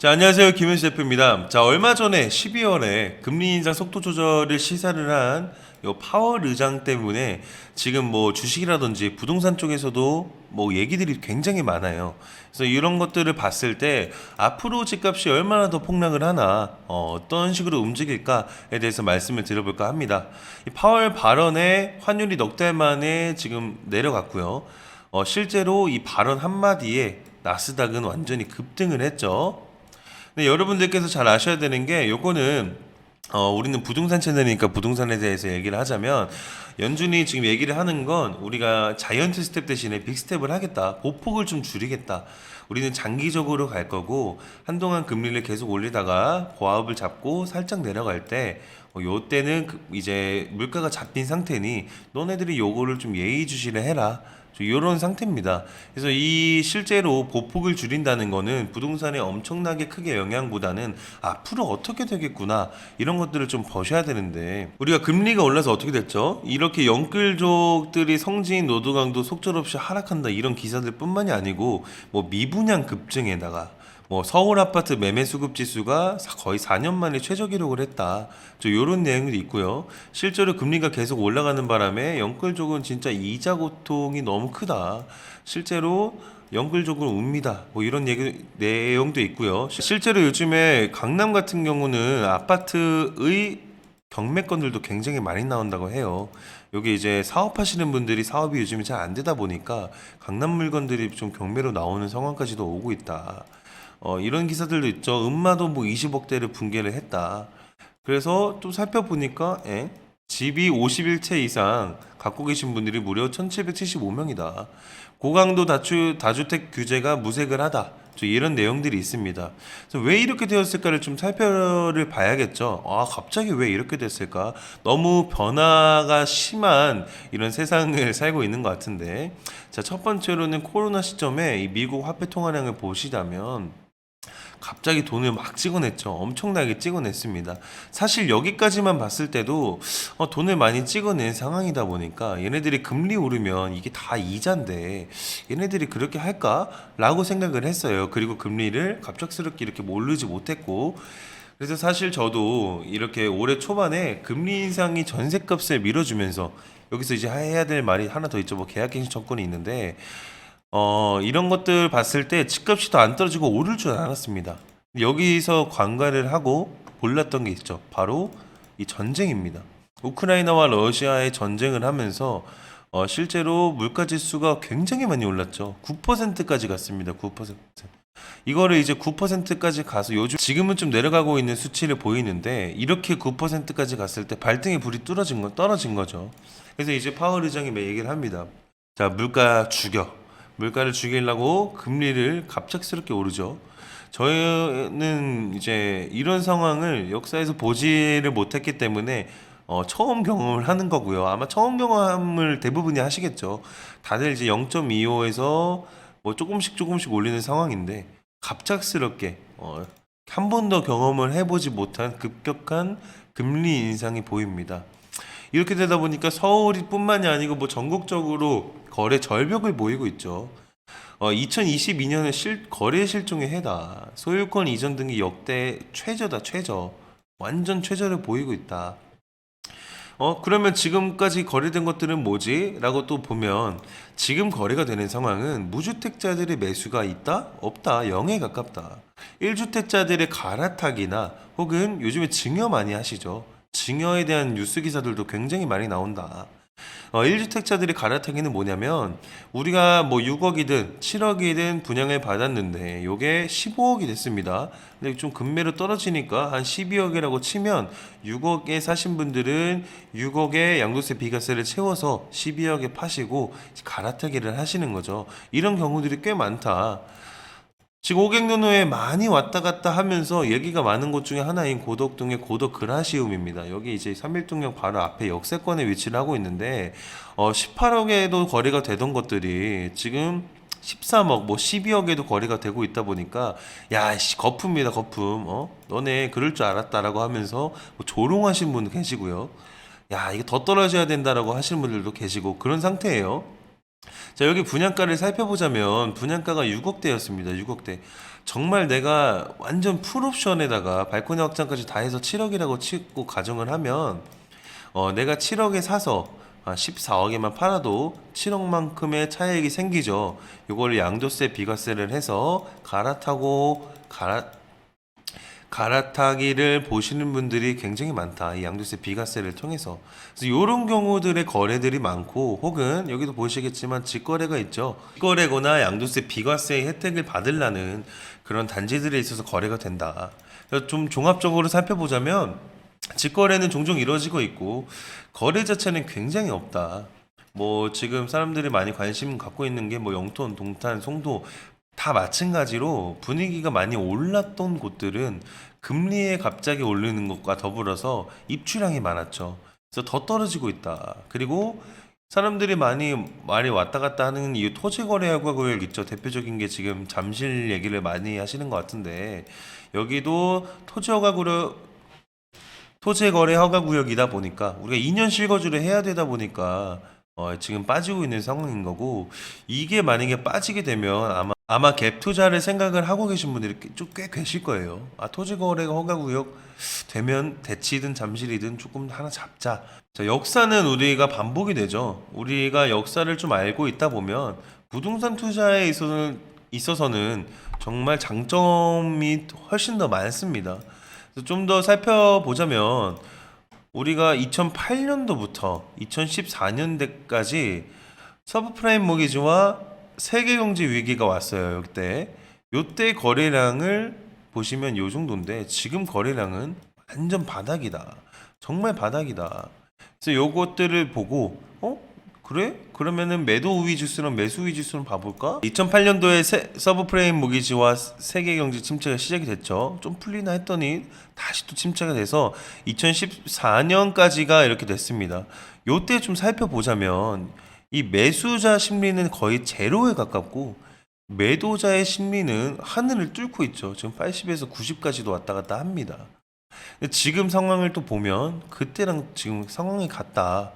자, 안녕하세요. 김현수 대표입니다. 자, 얼마 전에 12월에 금리 인상 속도 조절을 시사를 한 요 파월 의장 때문에 지금 뭐 주식이라든지 부동산 쪽에서도 뭐 얘기들이 굉장히 많아요. 그래서 이런 것들을 봤을 때 앞으로 집값이 얼마나 더 폭락을 하나, 어떤 식으로 움직일까에 대해서 말씀을 드려볼까 합니다. 이 파월 발언에 환율이 넉 달 만에 지금 내려갔고요. 실제로 이 발언 한마디에 나스닥은 완전히 급등을 했죠. 근데 여러분들께서 잘 아셔야 되는 게 요거는 우리는 부동산 채널이니까 부동산에 대해서 얘기를 하자면 연준이 지금 얘기를 하는 건 우리가 자이언트 스텝 대신에 빅 스텝을 하겠다. 보폭을 좀 줄이겠다. 우리는 장기적으로 갈 거고 한동안 금리를 계속 올리다가 고압을 잡고 살짝 내려갈 때 요때는 이제 물가가 잡힌 상태니 너네들이 요거를 좀 예의주시를 해라. 이런 상태입니다. 그래서 이 실제로 보폭을 줄인다는 거는 부동산에 엄청나게 크게 영향보다는 앞으로 어떻게 되겠구나 이런 것들을 좀 보셔야 되는데 우리가 금리가 올라서 어떻게 됐죠? 이렇게 영끌족들이 성진 노동강도 속절없이 하락한다 이런 기사들 뿐만이 아니고 뭐 미분양 급증에다가 뭐 서울 아파트 매매 수급 지수가 거의 4년 만에 최저 기록을 했다. 이런 내용도 있고요. 실제로 금리가 계속 올라가는 바람에 영끌족은 진짜 이자 고통이 너무 크다. 실제로 영끌족은 웁니다. 뭐 이런 내용도 있고요. 실제로 요즘에 강남 같은 경우는 아파트의 경매건들도 굉장히 많이 나온다고 해요. 여기 이제 사업하시는 분들이 사업이 요즘에 잘 안 되다 보니까 강남 물건들이 좀 경매로 나오는 상황까지도 오고 있다. 이런 기사들도 있죠. 음마도 뭐 20억대를 붕괴를 했다. 그래서 또 살펴보니까 집이 51채 이상 갖고 계신 분들이 무려 1775명이다. 고강도 다주택 규제가 무색을 하다. 이런 내용들이 있습니다. 그래서 왜 이렇게 되었을까를 좀 살펴를 봐야겠죠. 갑자기 왜 이렇게 됐을까? 너무 변화가 심한 이런 세상을 살고 있는 것 같은데. 자, 첫 번째로는 코로나 시점에 이 미국 화폐 통화량을 보시자면 갑자기 돈을 막 찍어냈죠. 엄청나게 찍어냈습니다. 사실 여기까지만 봤을 때도 돈을 많이 찍어낸 상황이다 보니까 얘네들이 금리 오르면 이게 다 이자인데 얘네들이 그렇게 할까라고 생각을 했어요. 그리고 금리를 갑작스럽게 이렇게 오르지 못했고 그래서 사실 저도 이렇게 올해 초반에 금리 인상이 전셋값을 밀어주면서 여기서 이제 해야 될 말이 하나 더 있죠. 뭐 계약갱신 청구권이 있는데 이런 것들 봤을 때 집값이 더 안 떨어지고 오를 줄 알았습니다. 여기서 관가를 하고 몰랐던 게 있죠. 바로 이 전쟁입니다. 우크라이나와 러시아의 전쟁을 하면서 실제로 물가 지수가 굉장히 많이 올랐죠. 9%까지 갔습니다. 9%. 이거를 이제 9%까지 가서 요즘 지금은 좀 내려가고 있는 수치를 보이는데 이렇게 9%까지 갔을 때 발등에 불이 떨어진 거죠. 그래서 이제 파월 의장이 얘기를 합니다. 자, 물가를 죽이려고 금리를 갑작스럽게 오르죠. 저희는 이제 이런 상황을 역사에서 보지를 못했기 때문에 처음 경험을 하는 거고요. 아마 처음 경험을 대부분이 하시겠죠. 다들 이제 0.25에서 뭐 조금씩 올리는 상황인데 갑작스럽게 한 번도 경험을 해보지 못한 급격한 금리 인상이 보입니다. 이렇게 되다 보니까 서울뿐만이 아니고 뭐 전국적으로 거래 절벽을 보이고 있죠. 2022년에 거래 실종의 해다. 소유권 이전 등이 역대 최저다, 최저. 완전 최저를 보이고 있다. 그러면 지금까지 거래된 것들은 뭐지? 라고 또 보면 지금 거래가 되는 상황은 무주택자들의 매수가 있다? 없다. 0에 가깝다. 1주택자들의 갈아타기나 혹은 요즘에 증여 많이 하시죠. 증여에 대한 뉴스 기사들도 굉장히 많이 나온다. 1주택자들이 갈아타기는 뭐냐면 우리가 뭐 6억이든 7억이든 분양을 받았는데 요게 15억이 됐습니다. 근데 좀 금매로 떨어지니까 한 12억이라고 치면 6억에 사신 분들은 6억에 양도세 비과세를 채워서 12억에 파시고 갈아타기를 하시는 거죠. 이런 경우들이 꽤 많다. 지금 오갱노노에 많이 왔다 갔다 하면서 얘기가 많은 곳 중에 하나인 고덕동의 고덕 그라시움입니다. 여기 이제 3일동역 바로 앞에 역세권에 위치를 하고 있는데 18억에도 거래가 되던 것들이 지금 13억, 뭐 12억에도 거래가 되고 있다 보니까 거품입니다, 거품. 너네 그럴 줄 알았다라고 하면서 뭐 조롱하신 분 계시고요. 이게 더 떨어져야 된다라고 하시는 분들도 계시고 그런 상태예요. 자, 여기 분양가를 살펴보자면 분양가가 6억대였습니다. 6억대. 정말 내가 완전 풀옵션에다가 발코니 확장까지 다 해서 7억이라고 치고 가정을 하면 내가 7억에 사서 14억에만 팔아도 7억만큼의 차익이 생기죠. 이걸 양도세 비과세를 해서 갈아타기를 보시는 분들이 굉장히 많다. 이 양도세 비과세를 통해서. 그래서 이런 경우들의 거래들이 많고, 혹은 여기도 보시겠지만 직거래가 있죠. 직거래거나 양도세 비과세의 혜택을 받으려는 그런 단지들에 있어서 거래가 된다. 그래서 좀 종합적으로 살펴보자면 직거래는 종종 이루어지고 있고 거래 자체는 굉장히 없다. 뭐 지금 사람들이 많이 관심 갖고 있는 게 뭐 영톤, 동탄, 송도 다 마찬가지로 분위기가 많이 올랐던 곳들은 금리에 갑자기 오르는 것과 더불어서 입주량이 많았죠. 그래서 더 떨어지고 있다. 그리고 사람들이 많이 말이 왔다 갔다 하는 이 토지 거래 허가 구역 있죠. 대표적인 게 지금 잠실 얘기를 많이 하시는 것 같은데 여기도 토지 거래 허가 구역이다 보니까 우리가 2년 실거주를 해야 되다 보니까 지금 빠지고 있는 상황인 거고, 이게 만약에 빠지게 되면 아마 갭 투자를 생각을 하고 계신 분들이 좀 꽤 계실 거예요. 토지 거래가 허가 구역 되면 대치든 잠실이든 조금 하나 잡자. 자, 역사는 우리가 반복이 되죠. 우리가 역사를 좀 알고 있다 보면 부동산 투자에 있어서는 정말 장점이 훨씬 더 많습니다. 좀 더 살펴보자면 우리가 2008년도부터 2014년대까지 서브프라임 모기지와 세계경제 위기가 왔어요. 요때 거래량을 보시면 요 정도인데 지금 거래량은 완전 바닥이다. 정말 바닥이다. 그래서 요것들을 보고 그래? 그러면은 매도 우위 지수랑 매수 우위 지수는 봐볼까? 2008년도에 서브프레임 모기지와 세계경제 침체가 시작이 됐죠. 좀 풀리나 했더니 다시 또 침체가 돼서 2014년까지가 이렇게 됐습니다. 요때 좀 살펴보자면 이 매수자 심리는 거의 제로에 가깝고 매도자의 심리는 하늘을 뚫고 있죠. 지금 80에서 90까지도 왔다 갔다 합니다. 지금 상황을 또 보면 그때랑 지금 상황이 같다.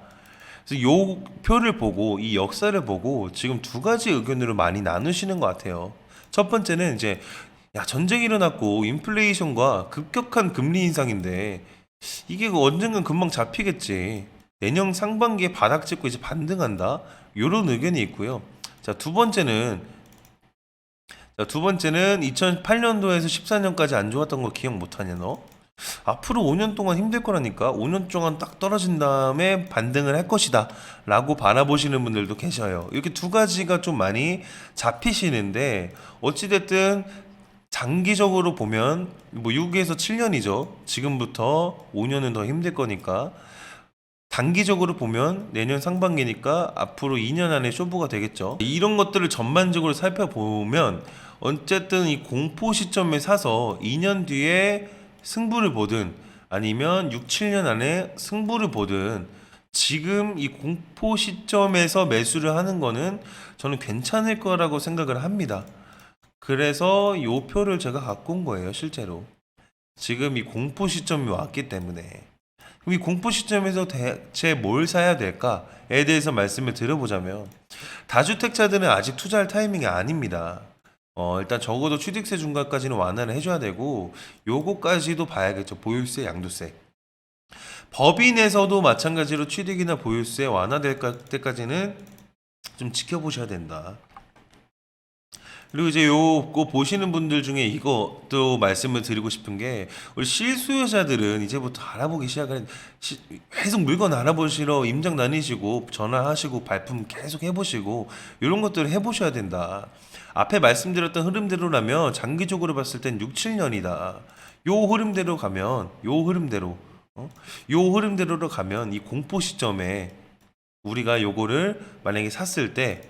그래서 요 표를 보고 이 역사를 보고 지금 두 가지 의견으로 많이 나누시는 것 같아요. 첫 번째는 이제 전쟁이 일어났고 인플레이션과 급격한 금리 인상인데 이게 언젠간 금방 잡히겠지. 내년 상반기에 바닥 찍고 이제 반등한다. 요런 의견이 있고요. 두 번째는 2008년도에서 14년까지 안 좋았던 거 기억 못하냐 너? 앞으로 5년 동안 힘들 거라니까. 5년 동안 딱 떨어진 다음에 반등을 할 것이다 라고 바라보시는 분들도 계셔요. 이렇게 두 가지가 좀 많이 잡히시는데 어찌됐든 장기적으로 보면 뭐 6에서 7년이죠. 지금부터 5년은 더 힘들 거니까 단기적으로 보면 내년 상반기니까 앞으로 2년 안에 쇼부가 되겠죠. 이런 것들을 전반적으로 살펴보면 어쨌든 이 공포 시점에 사서 2년 뒤에 승부를 보든 아니면 6, 7년 안에 승부를 보든 지금 이 공포 시점에서 매수를 하는 거는 저는 괜찮을 거라고 생각을 합니다. 그래서 이 표를 제가 갖고 온 거예요. 실제로 지금 이 공포 시점이 왔기 때문에. 그럼 이 공포 시점에서 대체 뭘 사야 될까에 대해서 말씀을 드려보자면 다주택자들은 아직 투자할 타이밍이 아닙니다. 일단 적어도 취득세 중과까지는 완화를 해줘야 되고 요거까지도 봐야겠죠. 보유세, 양도세. 법인에서도 마찬가지로 취득이나 보유세 완화될 때까지는 좀 지켜보셔야 된다. 그리고 이제 요거 보시는 분들 중에 이것도 말씀을 드리고 싶은 게 우리 실수요자들은 이제부터 알아보기 시작을 계속 물건 알아보시러 임장 다니시고 전화하시고 발품 계속 해보시고 이런 것들을 해보셔야 된다. 앞에 말씀드렸던 흐름대로라면 장기적으로 봤을 땐 6, 7년이다. 요 흐름대로 가면 요 흐름대로로 가면 이 공포 시점에 우리가 요거를 만약에 샀을 때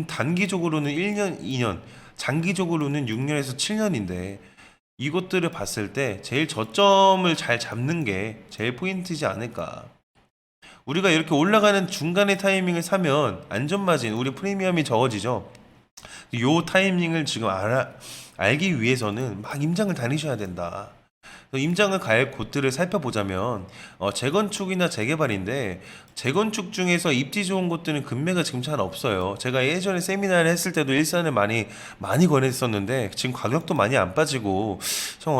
단기적으로는 1년, 2년, 장기적으로는 6년에서 7년인데 이것들을 봤을 때 제일 저점을 잘 잡는 게 제일 포인트지 않을까. 우리가 이렇게 올라가는 중간의 타이밍을 사면 안전마진, 우리 프리미엄이 적어지죠. 요 타이밍을 지금 알기 위해서는 막 임장을 다니셔야 된다. 임장을 갈 곳들을 살펴보자면 재건축이나 재개발인데 재건축 중에서 입지 좋은 곳들은 금매가 지금 잘 없어요. 제가 예전에 세미나를 했을 때도 일산을 많이 권했었는데 지금 가격도 많이 안 빠지고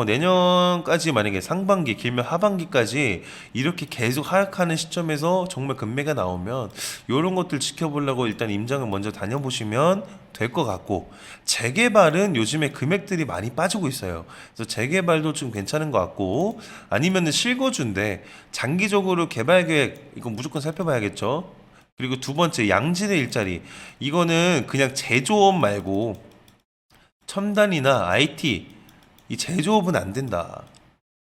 내년까지 만약에 상반기 길면 하반기까지 이렇게 계속 하락하는 시점에서 정말 금매가 나오면 이런 것들 지켜보려고 일단 임장을 먼저 다녀보시면 될 것 같고, 재개발은 요즘에 금액들이 많이 빠지고 있어요. 그래서 재개발도 좀 괜찮은 것 같고, 아니면은 실거주인데 장기적으로 개발 계획 이건 무조건 살펴봐야겠죠. 그리고 두 번째, 양질의 일자리. 이거는 그냥 제조업 말고 첨단이나 IT, 이 제조업은 안 된다.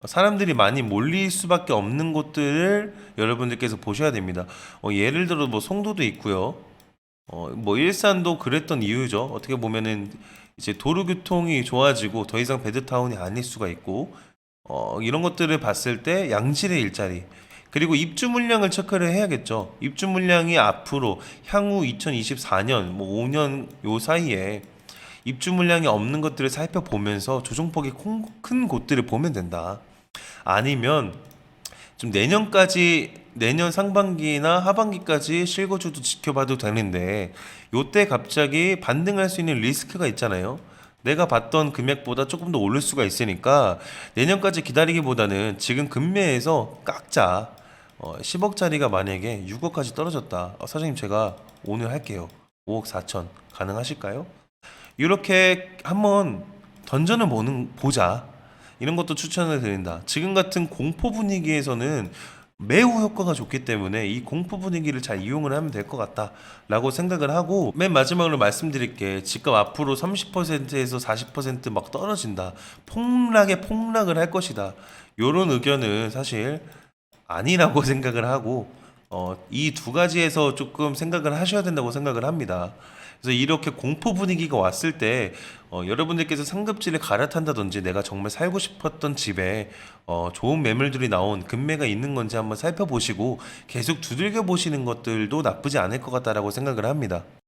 사람들이 많이 몰릴 수밖에 없는 곳들을 여러분들께서 보셔야 됩니다. 예를 들어 뭐 송도도 있고요. 뭐 일산도 그랬던 이유죠. 어떻게 보면은 이제 도로 교통이 좋아지고 더 이상 배드타운이 아닐 수가 있고, 이런 것들을 봤을 때 양질의 일자리, 그리고 입주 물량을 체크를 해야겠죠. 입주 물량이 앞으로 향후 2024년 뭐 5년 요 사이에 입주 물량이 없는 것들을 살펴보면서 조정폭이 큰 곳들을 보면 된다. 아니면 좀 내년 상반기나 하반기까지 실거주도 지켜봐도 되는데 요때 갑자기 반등할 수 있는 리스크가 있잖아요. 내가 봤던 금액보다 조금 더 오를 수가 있으니까 내년까지 기다리기보다는 지금 금매에서 깎자. 10억짜리가 만약에 6억까지 떨어졌다. 사장님 제가 오늘 할게요. 5억 4천 가능하실까요? 이렇게 한번 보자. 이런 것도 추천을 드린다. 지금 같은 공포 분위기에서는 매우 효과가 좋기 때문에 이 공포 분위기를 잘 이용을 하면 될 것 같다라고 생각을 하고, 맨 마지막으로 말씀드릴게. 집값 앞으로 30%에서 40% 떨어진다. 폭락을 할 것이다. 요런 의견은 사실 아니라고 생각을 하고, 이 두 가지에서 조금 생각을 하셔야 된다고 생각을 합니다. 그래서 이렇게 공포 분위기가 왔을 때 여러분들께서 상급지를 갈아탄다든지 내가 정말 살고 싶었던 집에 좋은 매물들이 나온 금매가 있는 건지 한번 살펴보시고 계속 두들겨 보시는 것들도 나쁘지 않을 것 같다라고 생각을 합니다.